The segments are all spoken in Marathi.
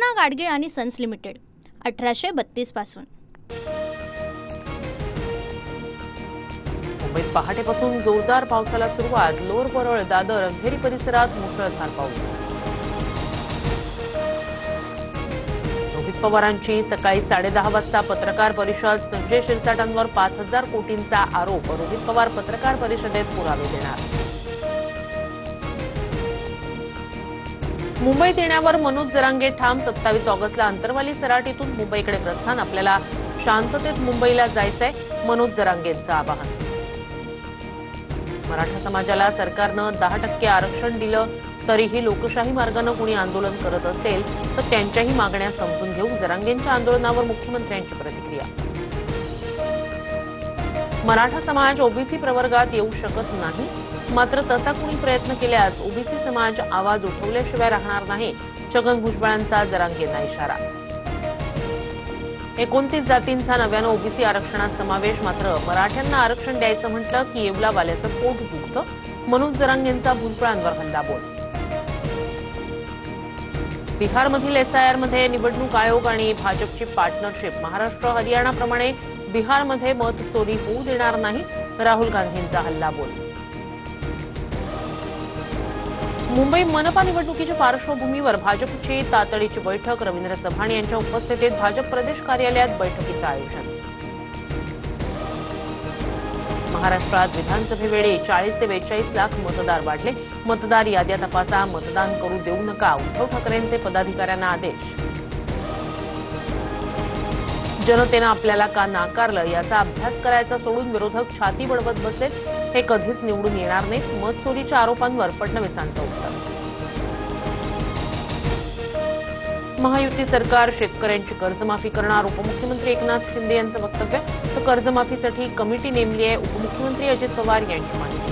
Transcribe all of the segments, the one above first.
पूना गाडगीळ आणि सन्स लिमिटेड 1832 पासून। मुंबईत पहाटेपासून जोरदार पावसाला सुरुवात। लोअर परळ, दादर, अंधेरी परिसरात मुसळधार पाऊस। रोहित पवारांची सकाळी 10:30 वाजता पत्रकार परिषद। संजय शिरसाटांवर 5,000 कोटींचा आरोप। रोहित पवार पत्रकार परिषदेत पुरावे देणार। मुंबईत येण्यावर मनोज जरांगे ठाम। 27 ऑगस्टला अंतरवाली सराटीतून मुंबईकडे प्रस्थान। आपल्याला शांततेत मुंबईला जायचंय, मनोज जरांगेंचं आवाहन। मराठा समाजाला सरकारनं 10% आरक्षण दिलं तरीही लोकशाही मार्गानं कुणी आंदोलन करत असेल तर त्यांच्याही मागण्या समजून घेऊ। जरांगेंच्या आंदोलनावर मुख्यमंत्र्यांची प्रतिक्रिया। मराठा समाज ओबीसी प्रवर्गात येऊ शकत नाही, मात्र तसा कुणी प्रयत्न केल्यास ओबीसी समाज आवाज उठवल्याशिवाय राहणार नाही। छगन भुजबळांचा जरांगेंना इशारा। 29 जातींचा नव्यानं ओबीसी आरक्षणात समावेश, मात्र मराठ्यांना आरक्षण द्यायचं म्हटलं की येवलावाल्याचं पोट दुखतं। मनोज जरांगेंचा भुजबळांवर हल्लाबोल। बिहारमधील एसआयआरमध्ये निवडणूक आयोग आणि भाजपची पार्टनरशिप। महाराष्ट्र हरियाणाप्रमाणे बिहारमध्ये मत चोरी होऊ देणार नाही, राहुल गांधींचा हल्लाबोल। मुंबई मनपा निवडणुकीच्या पार्श्वभूमीवर भाजपची तातडीची बैठक। रवींद्र चव्हाण यांच्या उपस्थितीत भाजप प्रदेश कार्यालयात बैठकीचं आयोजन। महाराष्ट्रात विधानसभेवेळी 40 ते 42 लाख मतदार वाढले। मतदार याद्या तपासा, मतदान करू देऊ नका, उद्धव ठाकरेंचे पदाधिकाऱ्यांना आदेश। जनतेनं आपल्याला का नाकारलं याचा अभ्यास करायचा सोडून विरोधक छाती बडवत बसले, हे कधीच निवडून येणार नाहीत। मत चोरीच्या आरोपांवर फडणवीसांचं उत्तर। महायुती सरकार शेतकऱ्यांची कर्जमाफी करणार। उपमुख्यमंत्री एकनाथ शिंदे यांचं वक्तव्य। तर कर्जमाफीसाठी कमिटी नेमली आहे, उपमुख्यमंत्री अजित पवार यांची माहिती।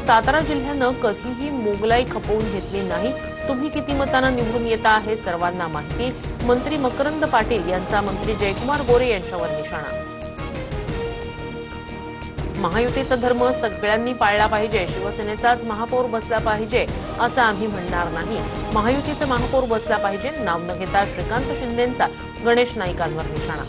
सातारा जिल्ह्यानं कधीही मोगलाई खपवून घेतली नाही। तुम्ही किती मतांना निवडून येता हे सर्वांना माहिती। मंत्री मकरंद पाटील यांचा मंत्री जयकुमार गोरे यांच्यावर निशाणा। महायुतीचा धर्म सगळ्यांनी पाळला पाहिजे, शिवसेनेचाच महापौर बसला पाहिजे असं आम्ही म्हणणार नाही। महायुतीचा महापौर बसला पाहिजे, नाव न घेता श्रीकांत शिंदेंचा गणेश नाईकांवर निशाणा।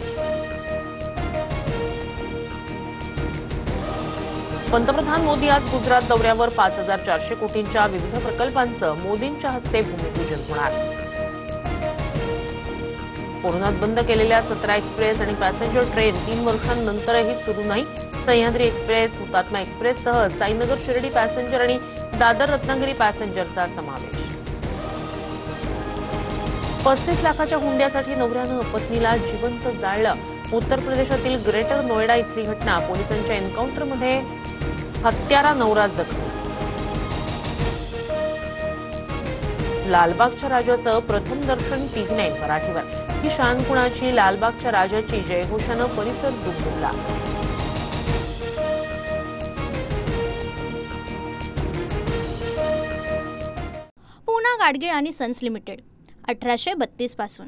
पंतप्रधान मोदी आज गुजरात दौऱ्यावर। 5,400 कोटींच्या विविध प्रकल्पांचं मोदींच्या हस्ते भूमिपूजन होणार। कोरोनात बंद केलेल्या 17 एक्सप्रेस आणि पॅसेंजर ट्रेन 3 वर्षांनंतरही सुरू नाही। सह्याद्री एक्सप्रेस, हुतात्मा एक्सप्रेससह साईनगर शिर्डी पॅसेंजर आणि दादर रत्नागिरी पॅसेंजरचा समावेश। 35 लाखाच्या हुंड्यासाठी नवऱ्यानं पत्नीला जिवंत जाळलं। उत्तर प्रदेशातील ग्रेटर नोएडा इथली घटना। पोलिसांच्या एन्काउंटरमध्ये हत्यारा नवरा जखमी। लालबागच्या राजाचं प्रथम दर्शन टीव्ही 9 मराठीवर। ही शान कुणाची? लालबागच्या राजाची जयघोषानं परिसर दुमदुमला। पूना गाडगीळ आणि सन्स लिमिटेड 1832 पासून।